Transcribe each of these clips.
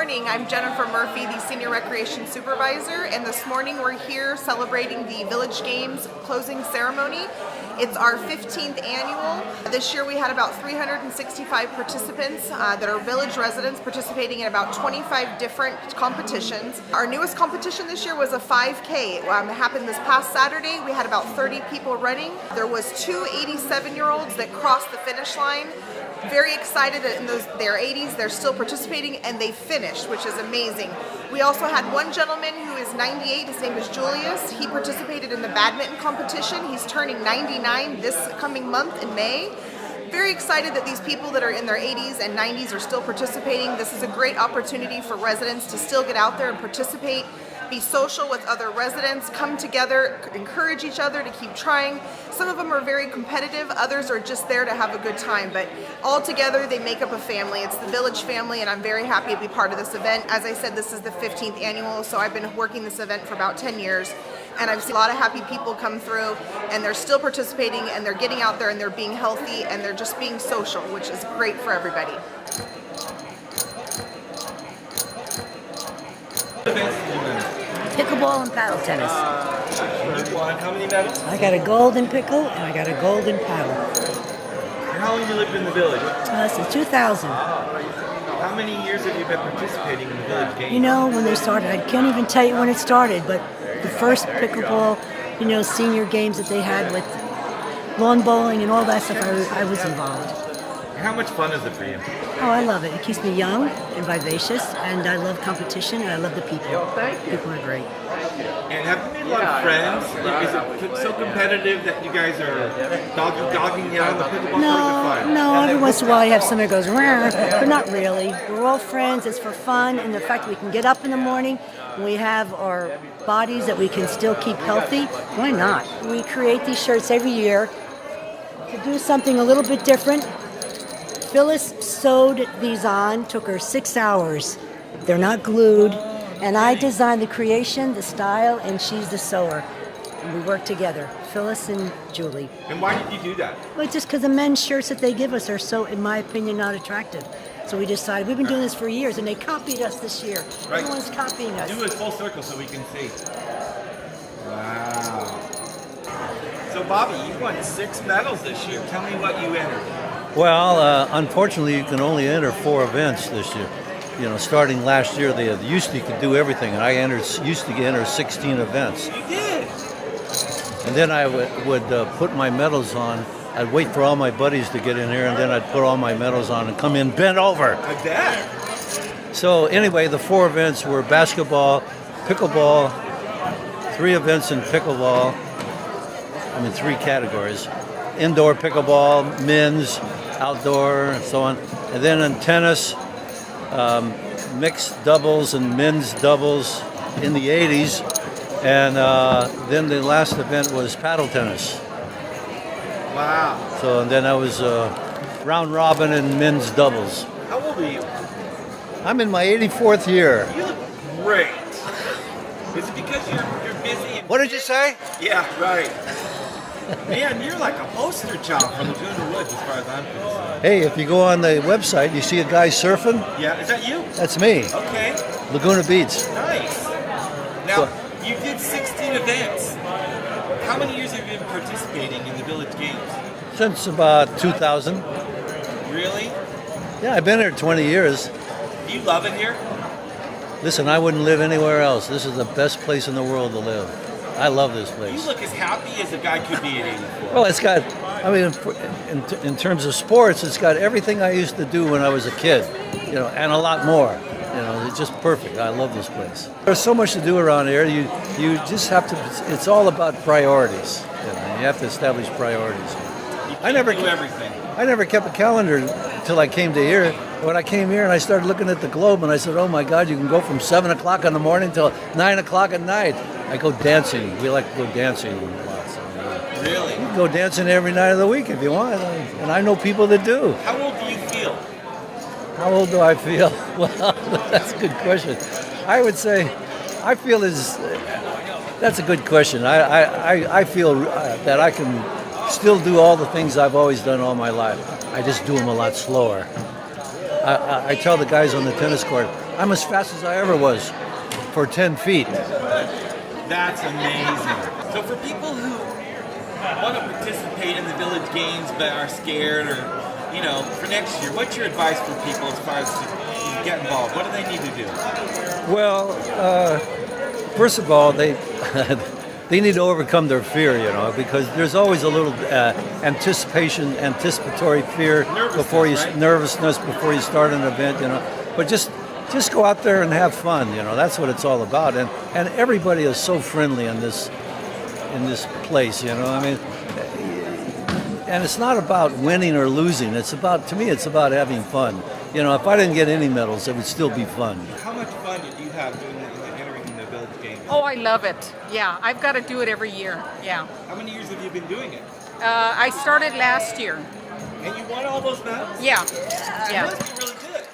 morning. I'm Jennifer Murphy, the Senior Recreation Supervisor, and this morning we're here celebrating the Village Games closing ceremony. It's our 15th annual. This year we had about 365 participants that are village residents participating in about 25 different competitions. Our newest competition this year was a 5K. It happened this past Saturday. We had about 30 people running. There was two 87-year-olds that crossed the finish line. Very excited that in their 80s they're still participating, and they finished, which is amazing. We also had one gentleman who is 98, his name is Julius. He participated in the badminton competition. He's turning 99 this coming month in May. Very excited that these people that are in their 80s and 90s are still participating. This is a great opportunity for residents to still get out there and participate, be social with other residents, come together, encourage each other to keep trying. Some of them are very competitive, others are just there to have a good time, but all together they make up a family. It's the Village family, and I'm very happy to be part of this event. As I said, this is the 15th annual, so I've been working this event for about 10 years, and I've seen a lot of happy people come through, and they're still participating, and they're getting out there, and they're being healthy, and they're just being social, which is great for everybody. Pickleball and paddle tennis. You won how many medals? I got a gold in pickle and I got a gold in paddle. How long have you lived in the village? Since 2000. How many years have you been participating in the village games? You know, when they started, I can't even tell you when it started, but the first pickleball, senior games that they had with lawn bowling and all that stuff, I was involved. How much fun is it for you? Oh, I love it. It keeps me young and vivacious, and I love competition, and I love the people. People are great. And have you made a lot of friends? Is it so competitive that you guys are dogging you out on the pickleball court? No. Every once in a while you have somebody who goes, rah, but not really. We're all friends. It's for fun, and the fact that we can get up in the morning and we have our bodies that we can still keep healthy, why not? We create these shirts every year to do something a little bit different. Phyllis sewed these on, took her 6 hours. They're not glued. And I designed the creation, the style, and she's the sewer. And we work together, Phyllis and Julie. And why did you do that? Well, just because the men's shirts that they give us are so, in my opinion, not attractive. So we decided, we've been doing this for years, and they copied us this year. Right. Everyone's copying us. Do it full circle so we can see. Wow. So Bobby, you won 6 medals this year. Tell me what you entered. Well, unfortunately, you can only enter 4 events this year. Starting last year, they used to could do everything, and I used to enter 16 events. You did. And then I would put my medals on. I'd wait for all my buddies to get in here, and then I'd put all my medals on and come in bent over. I bet. So anyway, the 4 events were basketball, pickleball, 3 events in pickleball. 3 categories. Indoor pickleball, men's, outdoor, and so on. And then in tennis, mixed doubles and men's doubles in the 80s. And then the last event was paddle tennis. Wow. So and then I was round robin in men's doubles. How old are you? I'm in my 84th year. You look great. Is it because you're busy? What did you say? Yeah, right. Man, you're like a poster child from Laguna Woods as far as I'm concerned. Hey, if you go on the website, you see a guy surfing? Yeah, is that you? That's me. Okay. Laguna Beach. Nice. Now, you did 16 events. How many years have you been participating in the Village Games? Since about 2000. Really? Yeah, I've been here 20 years. Do you love it here? Listen, I wouldn't live anywhere else. This is the best place in the world to live. I love this place. You look as happy as a guy could be at 84. Well, it's got, in terms of sports, it's got everything I used to do when I was a kid, and a lot more. It's just perfect. I love this place. There's so much to do around here. You just have to, it's all about priorities. You have to establish priorities. I never do everything. I never kept a calendar until I came to here. When I came here and I started looking at the globe, and I said, oh my God, you can go from 7 o'clock in the morning till 9 o'clock at night. I go dancing. We like to go dancing lots. Really? You can go dancing every night of the week if you want. And I know people that do. How old do you feel? How old do I feel? Well, that's a good question. I would say I feel that's a good question. I feel that I can still do all the things I've always done all my life. I just do them a lot slower. I tell the guys on the tennis court, I'm as fast as I ever was for 10 feet. That's amazing. So for people who want to participate in the village games but are scared, or for next year, what's your advice for people as far as to get involved? What do they need to do? Well, first of all, they they need to overcome their fear, because there's always a little anticipatory fear nervousness before you start an event, But just go out there and have fun, That's what it's all about, and everybody is so friendly in this place, I mean. And it's not about winning or losing. To me, it's about having fun. If I didn't get any medals, it would still be fun. How much fun did you have entering in the village games? Oh, I love it. Yeah, I've got to do it every year. Yeah. How many years have you been doing it? I started last year. And you won all those medals? Yeah. You must be really good.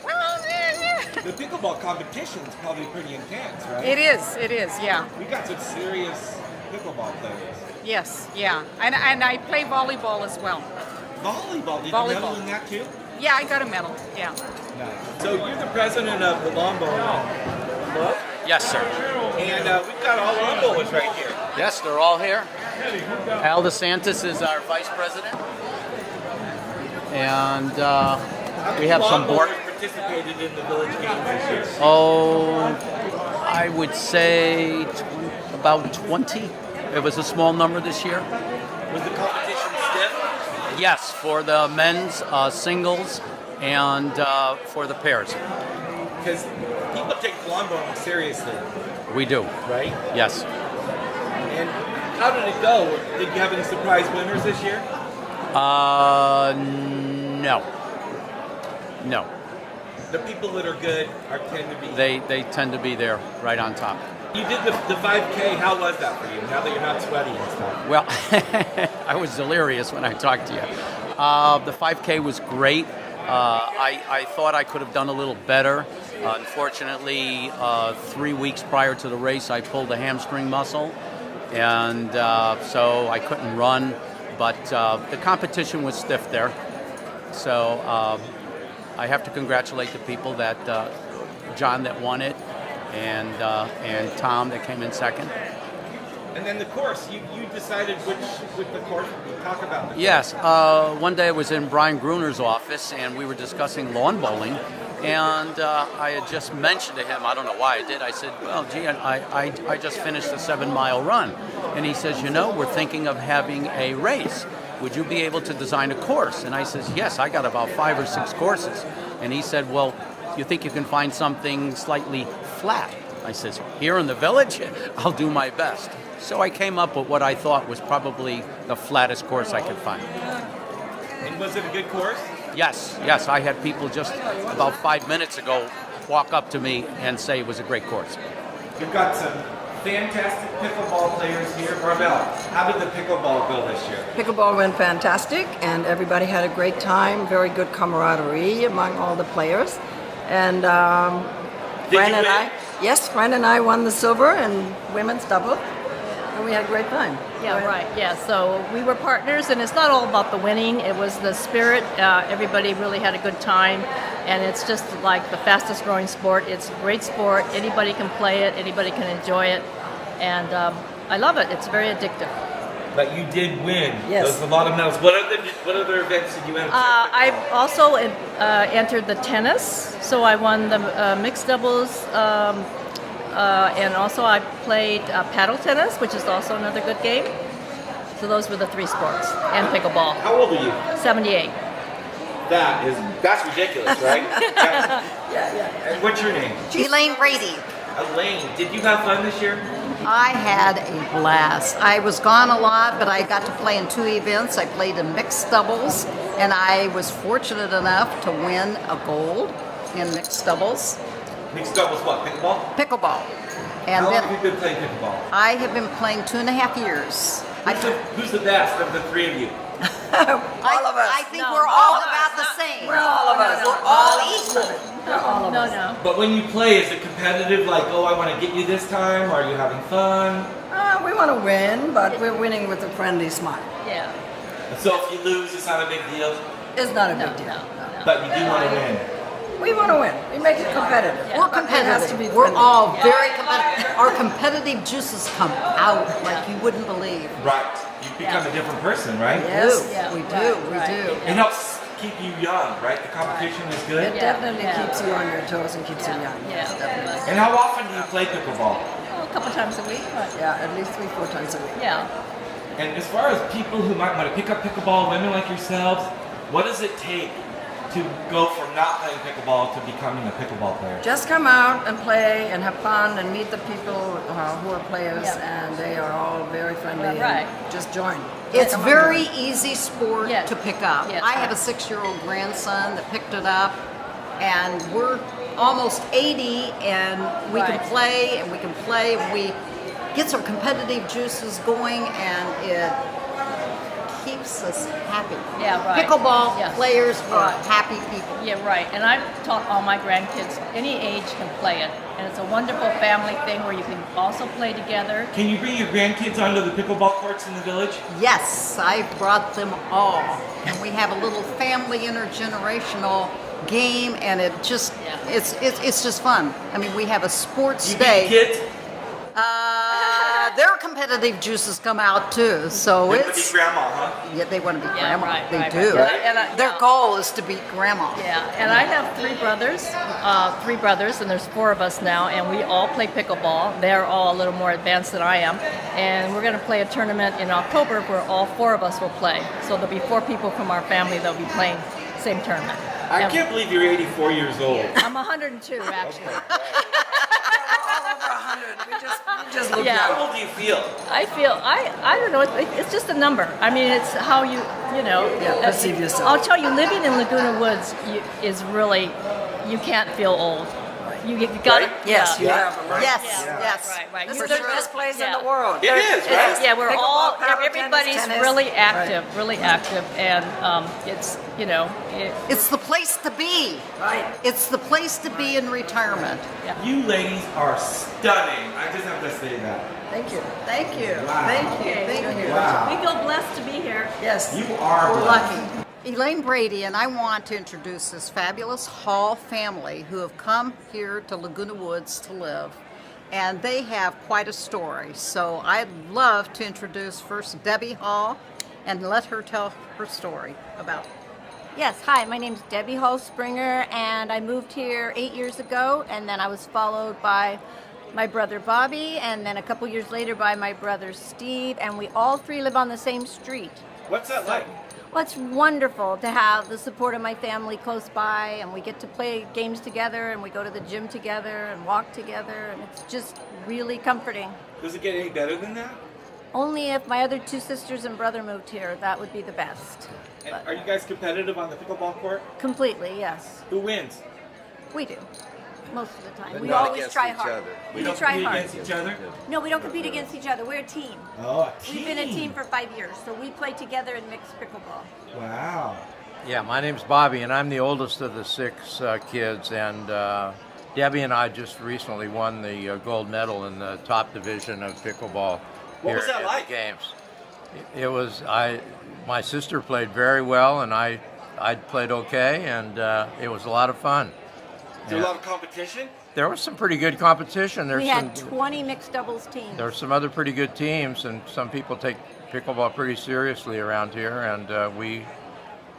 Well, yeah. The pickleball competition is probably pretty intense, right? It is, yeah. We got some serious pickleball players. Yes, yeah. And I play volleyball as well. Volleyball? Did you medal in that too? Yeah, I got a medal, yeah. Nice. So you're the president of the lawn bowling club? Yes, sir. And we've got all lawn bowlers right here. Yes, they're all here. Al DeSantis is our vice president. And we have some board. Participated in the village games this year? Oh, I would say about 20. It was a small number this year. Was the competition stiff? Yes, for the men's singles and for the pairs. Because people take lawn bowling seriously. We do. Right? Yes. And how did it go? Did you have any surprise winners this year? No. No. The people that are good tend to be... They tend to be there right on top. You did the 5K. How was that for you, now that you're not sweaty and stuff? Well, I was delirious when I talked to you. The 5K was great. I thought I could have done a little better. Unfortunately, 3 weeks prior to the race, I pulled a hamstring muscle, and so I couldn't run. But the competition was stiff there. So I have to congratulate the people that John that won it, and Tom that came in second. And then the course, you decided which the course would talk about. Yes, one day I was in Brian Gruner's office and we were discussing lawn bowling, and I had just mentioned to him, I don't know why I did, I said, well, gee, I just finished a 7-mile run. And he says, we're thinking of having a race. Would you be able to design a course? And I says, yes, I got about 5 or 6 courses. And he said, well, you think you can find something slightly flat? I says, here in the village, I'll do my best. So I came up with what I thought was probably the flattest course I could find. And was it a good course? Yes. I had people just about 5 minutes ago walk up to me and say it was a great course. You've got some fantastic pickleball players here. Maribel, how did the pickleball go this year? Pickleball went fantastic, and everybody had a great time. Very good camaraderie among all the players. And Fran and I won the silver and women's double, and we had a great time. Yeah, right. Yeah, so we were partners, and it's not all about the winning. It was the spirit. Everybody really had a good time, and it's just like the fastest growing sport. It's a great sport. Anybody can play it. Anybody can enjoy it, and I love it. It's very addictive. But you did win. Yes. There's a lot of medals. What other events did you enter? I also entered the tennis, so I won the mixed doubles. And also I played paddle tennis, which is also another good game. So those were the 3 sports, and pickleball. How old are you? 78. That's ridiculous, right? Yeah. And what's your name? Elaine Brady. Elaine. Did you have fun this year? I had a blast. I was gone a lot, but I got to play in 2 events. I played in mixed doubles, and I was fortunate enough to win a gold in mixed doubles. Mixed doubles what? Pickleball? Pickleball. And How long then have you been playing pickleball? I have been playing 2.5 years. Who's the best of the 3 of you? All of us. I think we're all about the same. We're all of us. We're all equal. No. But when you play, is it competitive? Like, oh, I want to get you this time? Are you having fun? We want to win, but we're winning with a friendly smile. Yeah. So if you lose, it's not a big deal. It's not a big deal. But you do want to win. We want to win. We make it competitive. We're But it has to be competitive. We're friendly. all very competitive. Our competitive juices come out like you wouldn't believe. Right. You become a different person, right? Yes. Yeah, We right, do. right. We do. It helps keep you young, right? The competition is good. It definitely keeps you on your toes and keeps you young. Yeah. And how often do you play pickleball? Well, a couple times a week, but Yeah, at least 3-4 times a week. yeah. And as far as people who might want to pick up pickleball, women like yourselves, what does it take to go from not playing pickleball to becoming a pickleball player? Just come out and play and have fun and meet the people who are players, Yeah. and they are all very friendly. Right. And just join. It's Come on, very join. easy sport Yes. to pick up. Yes. I have a 6-year-old grandson that picked it up, and we're almost 80, and we can Right. play and we can play. We get some competitive juices going, and it keeps us happy. Yeah, right. Pickleball Yes. players are Right. happy people. Yeah, right. And I've taught all my grandkids, any age can play it. And it's a wonderful family thing where you can also play together. Can you bring your grandkids onto the pickleball courts in the village? Yes, I brought them all, and we have a little family intergenerational game, and it just it's just fun. I mean, we have a sports You day. beat kids? Their competitive juices come out too, so They want to it's be grandma, huh? yeah, they want to be Yeah, grandma. right, They right, do. right. And Their goal is to be grandma. Yeah, and I have three brothers, and there's 4 of us now, and we all play pickleball. They're all a little more advanced than I am, and we're going to play a tournament in October where all 4 of us will play. So there'll be 4 people from our family that'll be playing same tournament. I And can't believe you're 84 years old. I'm 102 actually. All over 100. We just look Yeah. How young. old do you feel? I don't know. It's just a number. I mean, it's how you know. Yeah, perceive yourself. I'll tell you, living in Laguna Woods is really, you can't feel old. You got it. Yes, you Yeah. have a right. Yes, Yeah, yes. right. This You're is the just- best place in yeah. the world. It is, right? Yeah, we're Pickleball, all, paddle everybody's tennis, really tennis. active, and it's, you know, It's the place to be. Right. It's the place to be in retirement. You ladies are stunning. I just have to say that. Thank you. Thank you. Wow. Thank you. Thank you. Wow. we feel blessed to be here. Yes. You are We're blessed. lucky. Elaine Brady, and I want to introduce this fabulous Hall family who have come here to Laguna Woods to live. And they have quite a story. So I'd love to introduce first Debbie Hall and let her tell her story about it. Yes, hi, my name's Debbie Hall Springer, and I moved here 8 years ago, and then I was followed by my brother Bobby, and then a couple years later by my brother Steve, and we all 3 live on the same street. What's that like? Well, it's wonderful to have the support of my family close by, and we get to play games together, and we go to the gym together and walk together, and it's just really comforting. Does it get any better than that? Only if my other 2 sisters and brother moved here, that would be the best. And are you guys competitive on the pickleball court? Completely, yes. Who wins? We do. Most of the time. But We not always against try each hard. other. We don't try compete hard. against each other? No, we don't compete against each other. We're a team. Oh, a team. We've been a team for 5 years, so we play together in mixed pickleball. Wow. Yeah, my name's Bobby, and I'm the oldest of the 6 kids. And Debbie and I just recently won the gold medal in the top division of pickleball What here was that at like? the games. It was my sister played very well, and I played okay, and it was a lot of fun. Is there a lot of competition? There was some pretty good competition. We had 20 mixed doubles teams. There are some other pretty good teams, and some people take pickleball pretty seriously around here, and we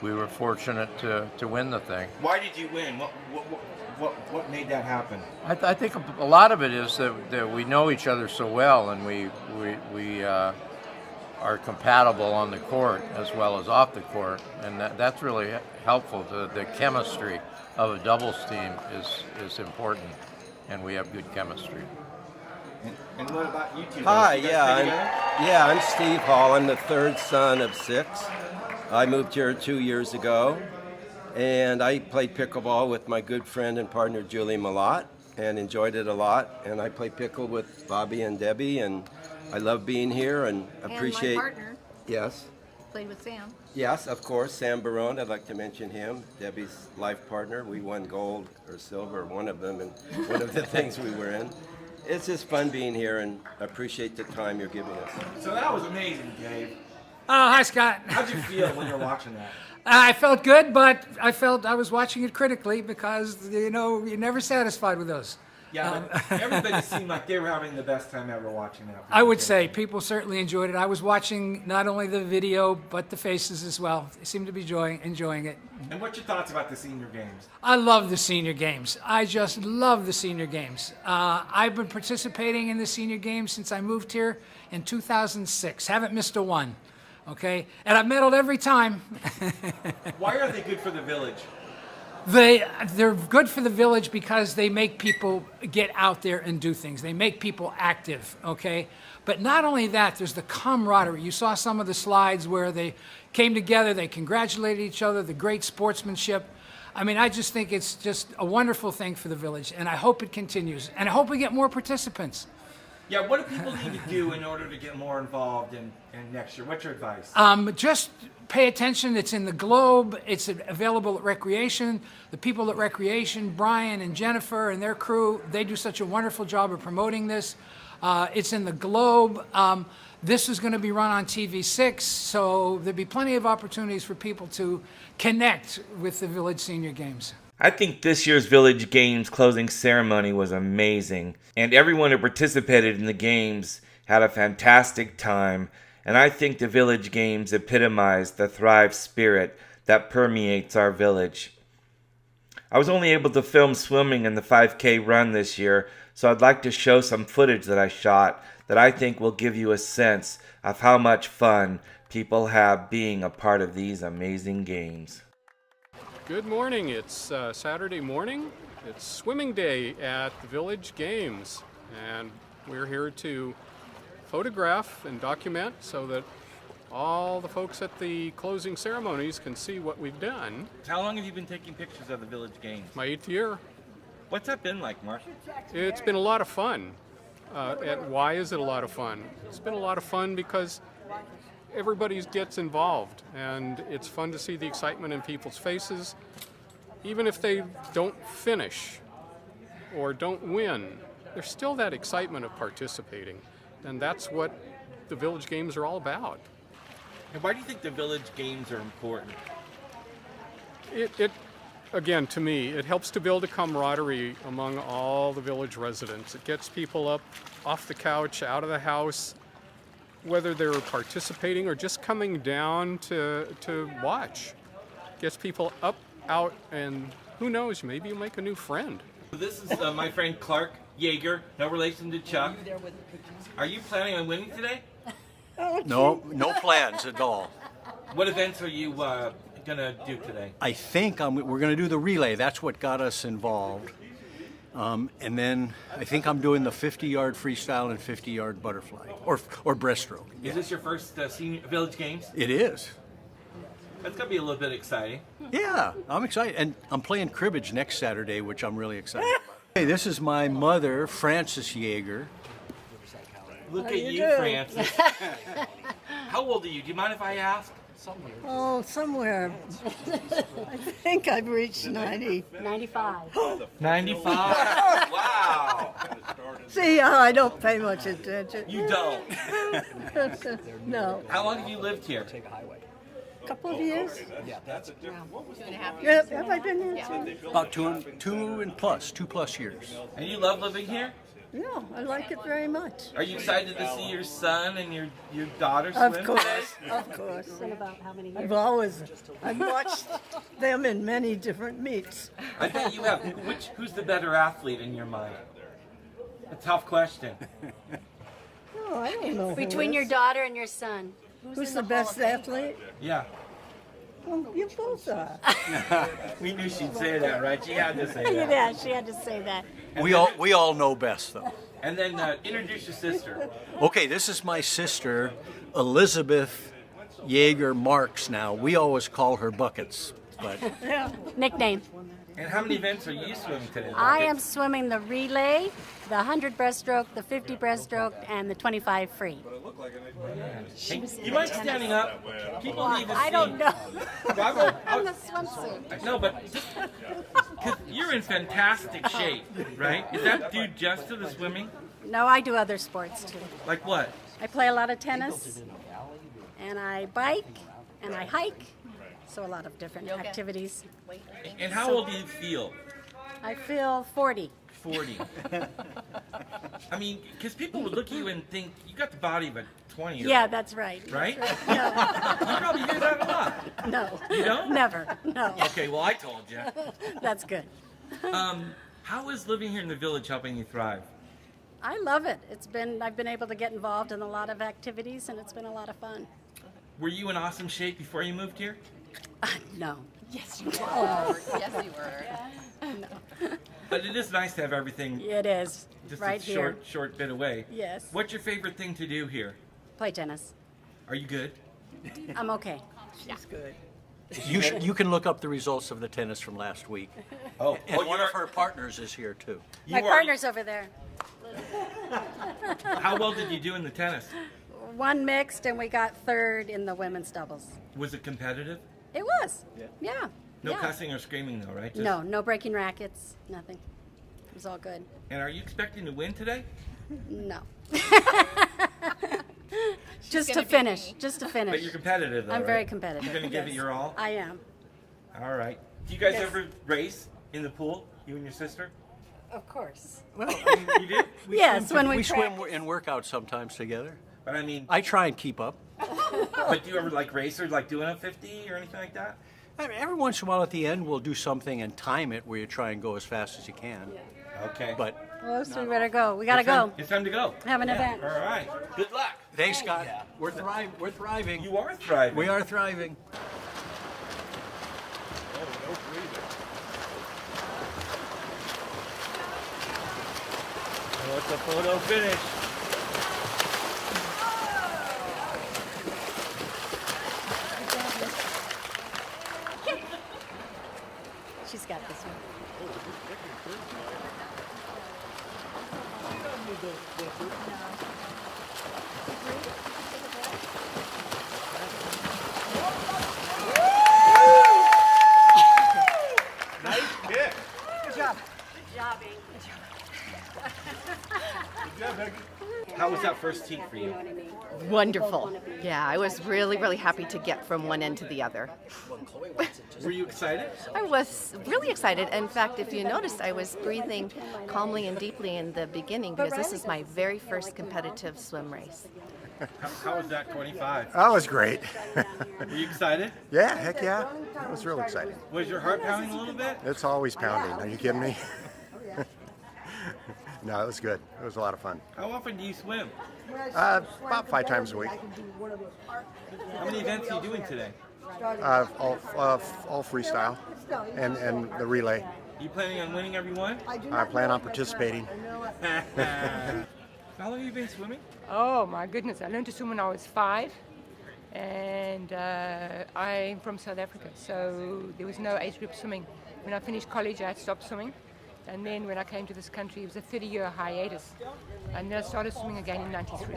were fortunate to win the thing. Why did you win? What made that happen? I think a lot of it is that we know each other so well, and we are compatible on the court as well as off the court, and that's really helpful. The chemistry of a doubles team is important, and we have good chemistry. And what about you two? Hi, guys? You guys play together? I'm Steve Hall. I'm the 3rd son of 6. I moved here 2 years ago, and I played pickleball with my good friend and partner Julie Malott, and enjoyed it a lot. And I play pickle with Bobby and Debbie, and I love being here and appreciate. And my partner Yes. played with Sam. Yes, of course, Sam Barone. I'd like to mention him, Debbie's life partner. We won gold or silver, one of them, and one of the things we were in. It's just fun being here, and appreciate the time you're giving us. So that was amazing, Dave. Oh, hi, Scott. How'd you feel when you were watching that? I felt good, but I felt I was watching it critically because, you know, you're never satisfied with those. Yeah, but everybody seemed like they were having the best time ever watching that. I would say people certainly enjoyed it. I was watching not only the video, but the faces as well. They seemed to be enjoying it. And what's your thoughts about the senior games? I love the senior games. I just love the senior games. I've been participating in the senior games since I moved here in 2006. Haven't missed a one. Okay? And I've medaled every time. Why are they good for the village? They're good for the village because they make people get out there and do things. They make people active, okay? But not only that, there's the camaraderie. You saw some of the slides where they came together, they congratulated each other, the great sportsmanship. I mean, I just think it's just a wonderful thing for the village, and I hope it continues. And I hope we get more participants. Yeah, what do people need to do in order to get more involved in next year? What's your advice? Just pay attention. It's in the Globe. It's available at Recreation. The people at Recreation, Brian and Jennifer and their crew, they do such a wonderful job of promoting this. It's in the Globe. This is going to be run on TV6, so there'll be plenty of opportunities for people to connect with the Village Senior Games. I think this year's Village Games closing ceremony was amazing, and everyone who participated in the games had a fantastic time, and I think the Village Games epitomized the Thrive spirit that permeates our village. I was only able to film swimming in the 5K run this year, so I'd like to show some footage that I shot that I think will give you a sense of how much fun people have being a part of these amazing games. Good morning. It's Saturday morning. It's swimming day at the Village Games, and we're here to photograph and document so that all the folks at the closing ceremonies can see what we've done. How long have you been taking pictures of the Village Games? My 8th year. What's that been like, Mark? It's been a lot of fun. And why is it a lot of fun? It's been a lot of fun because everybody gets involved, and it's fun to see the excitement in people's faces. Even if they don't finish or don't win, there's still that excitement of participating, and that's what the Village Games are all about. And why do you think the Village Games are important? Again, to me, it helps to build a camaraderie among all the village residents. It gets people up off the couch, out of the house, whether they're participating or just coming down to watch. Gets people up, out, and who knows, maybe you'll make a new friend. This is my friend Clark Yeager, no relation to Chuck. Are you planning on winning today? No plans at all. What events are you gonna do today? I think we're going to do the relay. That's what got us involved. And then I think I'm doing the 50-yard freestyle and 50-yard butterfly or breaststroke. Is this your first senior Village Games? It is. That's gonna be a little bit exciting. Yeah, I'm excited. And I'm playing cribbage next Saturday, which I'm really excited about. Hey, this is my mother, Frances Yeager. Look at you, Francis. How old are you? Do you mind if I ask? Oh, somewhere. I think I've reached 90. 95. 95? Wow. See, I don't pay much attention. You don't? No. How long have you lived here? Couple of years. Yeah, 2.5 years. Have I been here too? About 2+ years. And you love living here? Yeah, I like it very much. Are you excited to see your son and your daughter swim? Of course, of course. I've watched them in many different meets. I bet you have. Who's the better athlete in your mind? A tough question. Oh, I don't know. Between your daughter and your son. Who's the best athlete? Yeah. Well, you both are. We knew she'd say that, right? She had to say that. Yeah, she had to say that. We all know best, though. And then introduce your sister. Okay, this is my sister, Elizabeth Yeager Marks. Now we always call her Buckets, but Nickname. And how many events are you swimming today? I am swimming the relay, the 100 breaststroke, the 50 breaststroke, and the 25 free. Hey, you mind standing up? People need to see. I don't know. I'm the swimsuit. No, but because you're in fantastic shape, right? Is that due just to the swimming? No, I do other sports too. Like what? I play a lot of tennis, and I bike, and I hike. So a lot of different activities. And how old do you feel? I feel 40. 40. I mean, because people would look at you and think you got the body of a 20-year-old. Yeah, that's right. Right? That's right. You probably hear that a lot. No. You don't? Never. No. Okay, well, I told you. That's good. How is living here in the village helping you thrive? I love it. I've been able to get involved in a lot of activities, and it's been a lot of fun. Were you in awesome shape before you moved here? No. Yes, you were. Yes, you were. No. But it is nice to have everything It is. just right a here. short bit away. Yes. What's your favorite thing to do here? Play tennis. Are you good? I'm okay. She's good. You can look up the results of the tennis from last week. Oh, And one of her partners is here too. My partner's over there. How well did you do in the tennis? One mixed, and we got third in the women's doubles. Was it competitive? It was. Yeah. No yeah. cussing or screaming though, right? No, no breaking rackets, nothing. It was all good. And are you expecting to win today? No. Just to finish. Just to finish. But you're competitive though, I'm right? very competitive. You're going to give it Yes. your all? I am. All right. Do you guys Yes. ever race in the pool, you and your sister? Of course. Well, You do? Yes, when we swim practice. and work out sometimes together. But I mean, I try and keep up. but do you ever like race or like doing a 50 or anything like that? I mean, every once in a while at the end we'll do something and time it where you try and go as fast as you can. Okay. But Well, so we better go. We gotta go. It's time to go. Have an event. All right. Good luck. thanks, Scott. We're thriving. You are thriving. We are thriving. Well, it's a photo finish. She's got this one. Nice kick. Good job. Good job, How was that first tee for you? Wonderful. Yeah, I was really, really happy to get from one end to the other. Were you excited? I was really excited. In fact, if you noticed, I was breathing calmly and deeply in the beginning because this is my very first competitive swim race. How was that 25? That was great. Were you excited? Yeah, heck yeah. It was real exciting. Was your heart pounding a little bit? It's always pounding. Are you kidding me? No, it was good. It was a lot of fun. How often do you swim? About 5 times a week. How many events are you doing today? All freestyle and the relay. You planning on winning every one? I plan on participating. How long have you been swimming? Oh my goodness, I learned to swim when I was 5, and I'm from South Africa, so there was no age group swimming. When I finished college, I had stopped swimming, and then when I came to this country, it was a 30-year hiatus, and then I started swimming again in '93.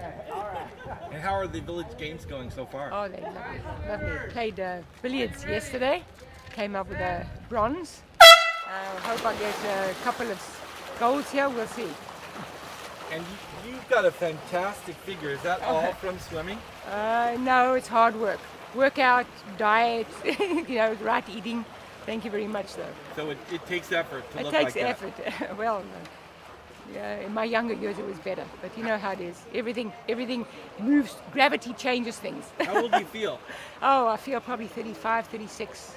And how are the village games going so far? Oh, they're lovely, lovely. Played billiards yesterday, came up with a bronze. Hope I get a couple of golds here, we'll see. And you've got a fantastic figure. Is that all from swimming? No, it's hard work. Workout, diet, right eating. Thank you very much, though. So it takes effort to It look takes like effort. Well, in my younger years it was better, but you know how it is. Everything moves. Gravity changes things. How old do you feel? Oh, I feel probably 35, 36.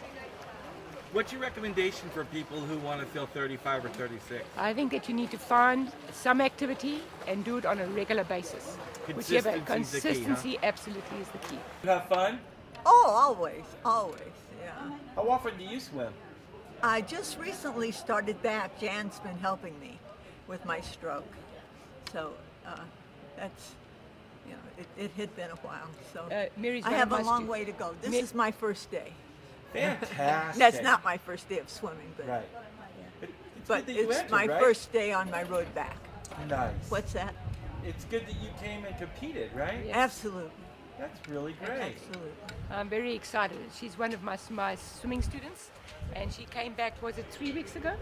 What's your recommendation for people who want to feel 35 or 36? I think that you need to find some activity and do it on a regular basis. Whichever Consistency's the key, huh? consistency absolutely is the key. You have fun? Oh, always, yeah. How often do you swim? I just recently started back. Jan's been helping me with my stroke. So that's, it had been a while. So Mary's I one have of a my long way to go. This is my first day. Fantastic. That's not my first day of swimming, but, Right. but good that you it's entered, my right? first day on my road back. Nice. What's that? It's good that you came and competed, right? Yes. Absolutely. That's really great. Absolutely. I'm very excited. She's one of my swimming students, and she came back, was it 3 weeks ago?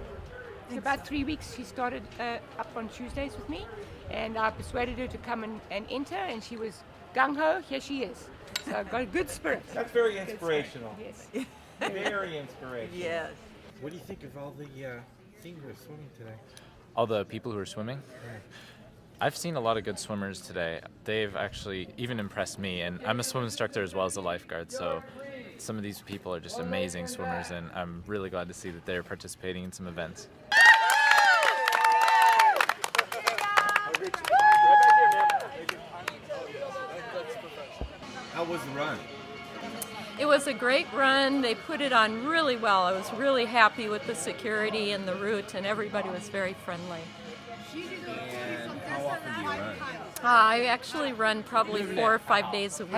It's about 3 weeks. She started up on Tuesdays with me, and I persuaded her to come and enter, and she was gung-ho, here she is. So I've got a good spirit. That's very inspirational. Yes. Very inspirational. Yes. What do you think of all the seniors swimming today? All the people who are swimming? I've seen a lot of good swimmers today. They've actually even impressed me, and I'm a swim instructor as well as a lifeguard, so some of these people are just amazing swimmers, and I'm really glad to see that they're participating in some events. How was the run? It was a great run. They put it on really well. I was really happy with the security and the route, and everybody was very friendly. And how often do you run? I actually run probably 4 or 5 days a week.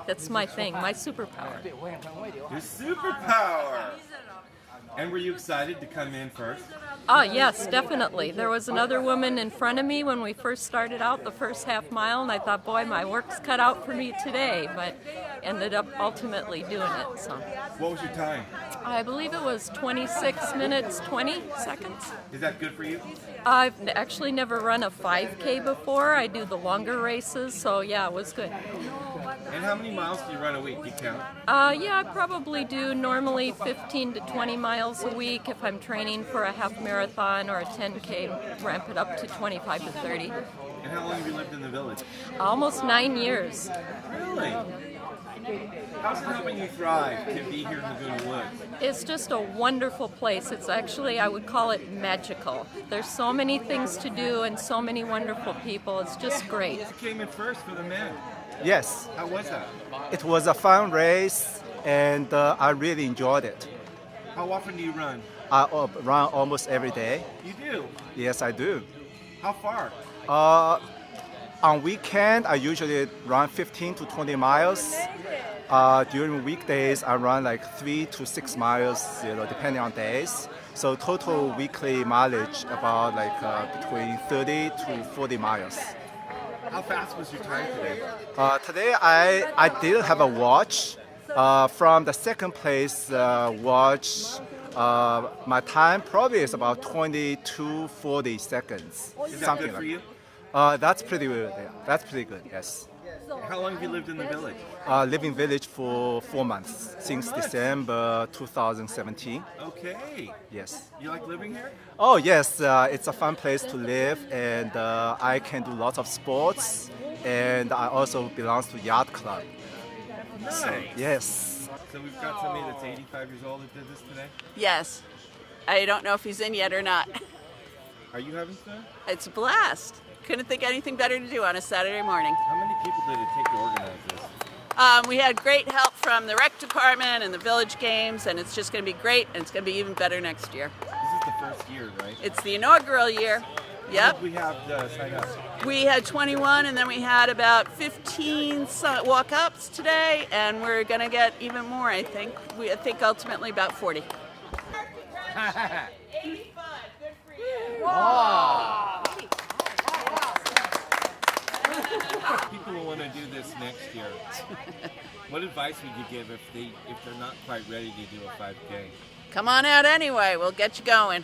That's my thing, my superpower. Your superpower! And were you excited to come in first? Oh, yes, definitely. There was another woman in front of me when we first started out the first half mile, and I thought, boy, my work's cut out for me today, but ended up ultimately doing it. So. What was your time? I believe it was 26 minutes, 20 seconds. Is that good for you? I've actually never run a 5K before. I do the longer races, so yeah, it was good. And how many miles do you run a week? Do you count? Yeah, I probably do normally 15 to 20 miles a week. If I'm training for a half marathon or a 10K, ramp it up to 25 to 30. And how long have you lived in the village? Almost 9 years. Really? How's it helping you thrive to be here in Laguna Woods? It's just a wonderful place. It's actually, I would call it magical. There's so many things to do and so many wonderful people. It's just great. You came in first for the men. Yes. How was that? It was a fun race, and I really enjoyed it. How often do you run? I run almost every day. You do? Yes, I do. How far? On weekend, I usually run 15 to 20 miles. During weekdays, I run like 3 to 6 miles, depending on days. So total weekly mileage about like between 30 to 40 miles. How fast was your time today? Today, I did have a watch. From the second place watch, my time probably is about 22-40 seconds. Is that something good for like you? That's pretty good. Yeah. That's pretty good. Yes. How long have you lived in the village? Living village for 4 months since December 2017. Okay. Yes. You like living here? Oh yes, it's a fun place to live, and I can do lots of sports, and I also belong to yacht club. Nice. So, yes. So we've got somebody that's 85 years old that did this today? Yes. I don't know if he's in yet or not. Are you having fun? It's a blast. Couldn't think of anything better to do on a Saturday morning. How many people did it take to organize this? We had great help from the rec department and the village games, and it's just going to be great, and it's going to be even better next year. This is the first year, right? It's the inaugural year. Yep. We have sign up. We had 21, and then we had about 15 walk-ups today, and we're going to get even more, I think. I think ultimately about 40. People will want to do this next year. What advice would you give if they're not quite ready to do a 5K? Come on out anyway. We'll get you going.